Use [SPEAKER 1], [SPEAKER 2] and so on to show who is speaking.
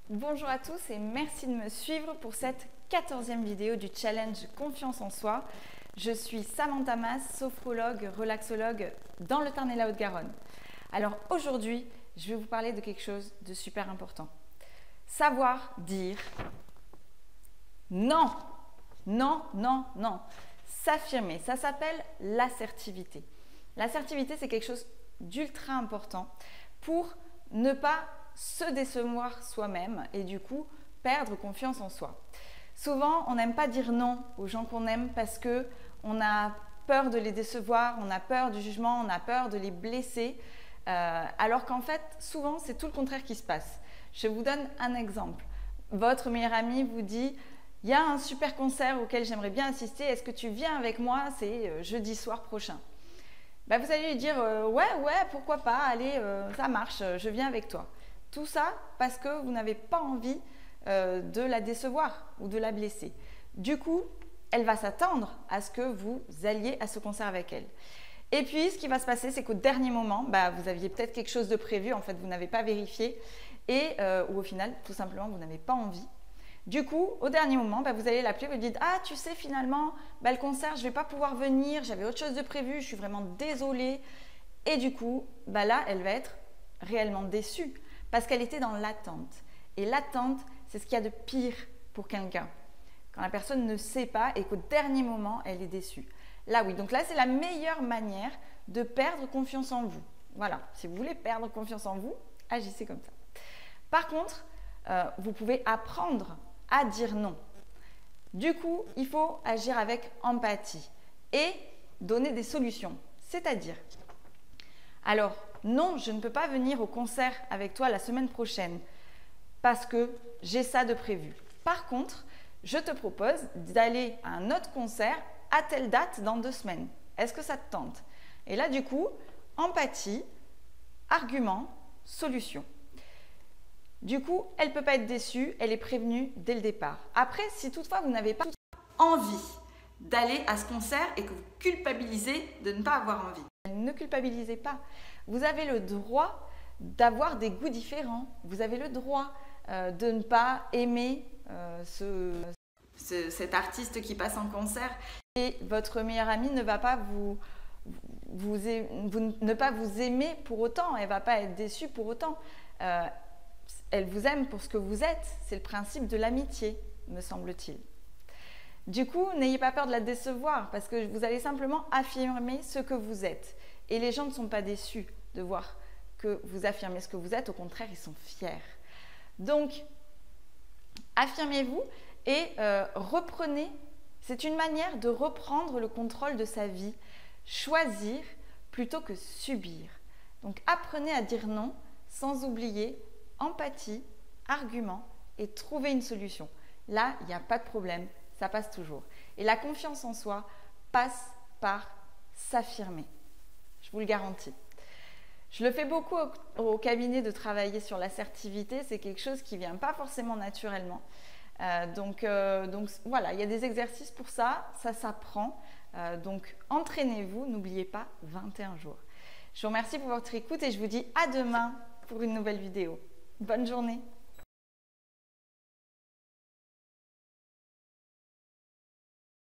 [SPEAKER 1] Bonjour à tous et merci de me suivre pour cette 14e vidéo du challenge Confiance en soi. Je suis Samantha Mas, sophrologue, relaxologue dans le Tarn et la Haute-Garonne. Alors aujourd'hui, je vais vous parler de quelque chose de super important. Savoir dire non, non, non, non. S'affirmer, ça s'appelle l'assertivité. L'assertivité, c'est quelque chose d'ultra important pour ne pas se décevoir soi-même et du coup perdre confiance en soi. Souvent, on n'aime pas dire non aux gens qu'on aime parce qu'on a peur de les décevoir, on a peur du jugement, on a peur de les blesser, alors qu'en fait, souvent, c'est tout le contraire qui se passe. Je vous donne un exemple. Votre meilleur ami vous dit « Il y a un super concert auquel j'aimerais bien assister, est-ce que tu viens avec moi? C'est jeudi soir prochain. » Ben, vous allez lui dire « Ouais, pourquoi pas, allez, ça marche, je viens avec toi. » Tout ça parce que vous n'avez pas envie de la décevoir ou de la blesser. Du coup, elle va s'attendre à ce que vous alliez à ce concert avec elle. Et puis, ce qui va se passer, c'est qu'au dernier moment, vous aviez peut-être quelque chose de prévu, en fait, vous n'avez pas vérifié, ou au final, tout simplement, vous n'avez pas envie. Du coup, au dernier moment, vous allez l'appeler, vous dites « Ah, tu sais, finalement, le concert, je ne vais pas pouvoir venir, j'avais autre chose de prévu, je suis vraiment désolée. » Et du coup, là, elle va être réellement déçue parce qu'elle était dans l'attente. Et l'attente, c'est ce qu'il y a de pire pour quelqu'un. Quand la personne ne sait pas et qu'au dernier moment, elle est déçue. Là, oui. Donc là, c'est la meilleure manière de perdre confiance en vous. Voilà. Si vous voulez perdre confiance en vous, agissez comme ça. Par contre, vous pouvez apprendre à dire non. Du coup, il faut agir avec empathie et donner des solutions. C'est-à-dire, alors, non, je ne peux pas venir au concert avec toi la semaine prochaine parce que j'ai ça de prévu. Par contre, je te propose d'aller à un autre concert à telle date dans 2 semaines. Est-ce que ça te tente? Et là, du coup, empathie, argument, solution. Du coup, elle ne peut pas être déçue, elle est prévenue dès le départ. Après, si toutefois vous n'avez pas envie d'aller à ce concert et que vous culpabilisez de ne pas avoir envie, ne culpabilisez pas. Vous avez le droit d'avoir des goûts différents. Vous avez le droit de ne pas aimer cet artiste qui passe en concert. Et votre meilleure amie ne va pas ne pas vous aimer pour autant. Elle ne va pas être déçue pour autant. Elle vous aime pour ce que vous êtes. C'est le principe de l'amitié, me semble-t-il. Du coup, n'ayez pas peur de la décevoir parce que vous allez simplement affirmer ce que vous êtes. Et les gens ne sont pas déçus de voir que vous affirmez ce que vous êtes. Au contraire, ils sont fiers. Donc, affirmez-vous et reprenez. C'est une manière de reprendre le contrôle de sa vie. Choisir plutôt que subir. Donc, apprenez à dire non sans oublier empathie, argument et trouver une solution. Là, il n'y a pas de problème. Ça passe toujours. Et la confiance en soi passe par s'affirmer. Je vous le garantis. Je le fais beaucoup au cabinet de travailler sur l'assertivité. C'est quelque chose qui ne vient pas forcément naturellement. Donc voilà, il y a des exercices pour ça. Ça s'apprend. Donc entraînez-vous. N'oubliez pas 21 jours. Je vous remercie pour votre écoute et je vous dis à demain pour une nouvelle vidéo. Bonne journée.